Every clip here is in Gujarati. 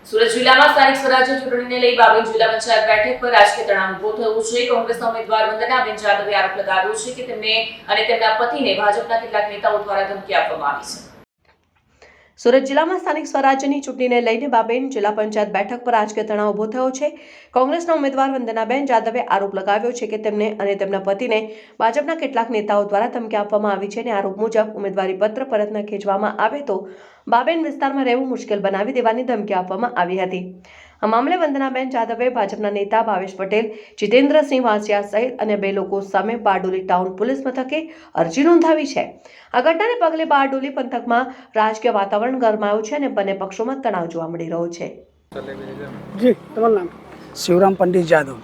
સુરત જિલ્લામાં સ્થાનિક સ્વરાજ્ય ચૂંટણીને લઈ બાબેન જિલ્લા પંચાયત બેઠક પર રાજકીય તણાવ ઉભો થયો છે। કોંગ્રેસના ઉમેદવાર વંદનાબેન જાદવે આરોપ લગાવ્યો છે કે તેમને અને તેમના પતિને ભાજપના કેટલાક નેતાઓ દ્વારા ધમકી આપવામાં આવી છે। સુરત જિલ્લામાં સ્થાનિક સ્વરાજ્યની ચૂંટણીને લઈને બાબેન જિલ્લા પંચાયત બેઠક પર રાજકીય તણાવ ઉભો થયો છે। કોંગ્રેસના ઉમેદવાર વંદનાબેન જાદવે આરોપ લગાવ્યો છે કે તેમને અને તેમના પતિને ભાજપના કેટલાક નેતાઓ દ્વારા ધમકી આપવામાં આવી છે અને આરોપ મુજબ ઉમેદવારી પત્ર પરત ન ખેંચવામાં આવે તો બાબેન વિસ્તારમાં રહેવું મુશ્કેલ બનાવી દેવાની ધમકી આપવામાં આવી હતી। આ મામલે વંદનાબેન જાદવે ભાજપના નેતા ભાવેશ પટેલ, જીતેન્દ્રસિંહ વાસિયા સહિત અન્ય 2 લોકો સામે બારડોલી ટાઉન પોલીસ મથકે અરજી નોંધાવી છે। આ ઘટનાને પગલે બારડોલી પંથકમાં રાજકીય વાતાવરણ ગરમાયું છે અને બંને પક્ષોમાં તણાવ જોવા મળી રહ્યો છે। જી, તમારું નામ? શિવરામ પંડિત જાદવ।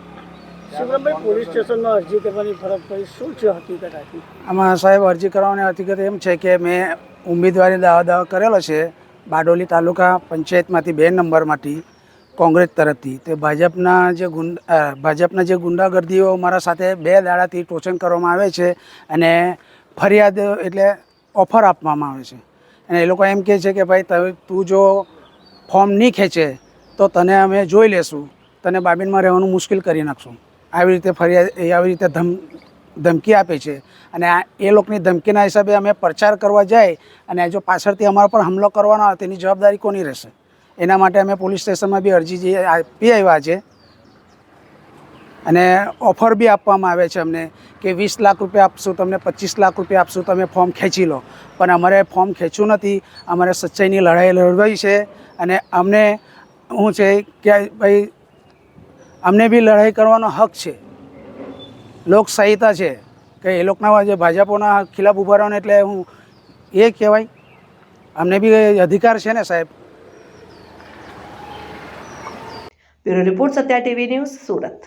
શિવરામભાઈ, પોલીસ સ્ટેશનમાં અરજી કરવાની ફરજ પડી, શું છે હકીકત આખી? આમાં સાહેબ અરજી કરવાની હકીકત એમ છે કે મેં ઉમેદવારી દાવો કરેલો છે બારડોલી તાલુકા પંચાયતમાંથી 2 નંબરમાંથી કોંગ્રેસ તરફથી। તે ભાજપના જે ગુંડાગર્દીઓ મારા સાથે 2 દાડાથી ટોચન કરવામાં આવે છે અને ફરિયાદ એટલે ઓફર આપવામાં આવે છે અને એ લોકો એમ કહે છે કે ભાઈ તું જો ફોર્મ નહીં ખેંચે તો તને અમે જોઈ લેશું, તને બાબેનમાં રહેવાનું મુશ્કેલ કરી નાખશું। આવી રીતે આવી રીતે ધમકી આપે છે અને એ લોકોની ધમકીના હિસાબે અમે પ્રચાર કરવા જાય અને જો પાછળથી અમારા પર હુમલો કરવાનો આવે તેની જવાબદારી કોની રહેશે? એના માટે અમે પોલીસ સ્ટેશનમાં બી અરજી આપી આવ્યા છે અને ઓફર બી આપવામાં આવે છે અમને કે 20 લાખ રૂપિયા આપશું, તમને 25 લાખ રૂપિયા આપશું, તમે ફોર્મ ખેંચી લો। પણ અમારે ફોર્મ ખેંચવું નથી, અમારે સચ્ચાઈની લડાઈ લડવી છે અને અમને શું છે કે ભાઈ અમને બી લડાઈ કરવાનો હક છે, લોકશાહીતા છે કે એ લોકોના જે ભાજપોના ખિલાફ ઊભા રહેવાનું એટલે હું એ કહેવાય, અમને બી અધિકાર છે ને સાહેબ। Bureau report Satya TV news, Surat.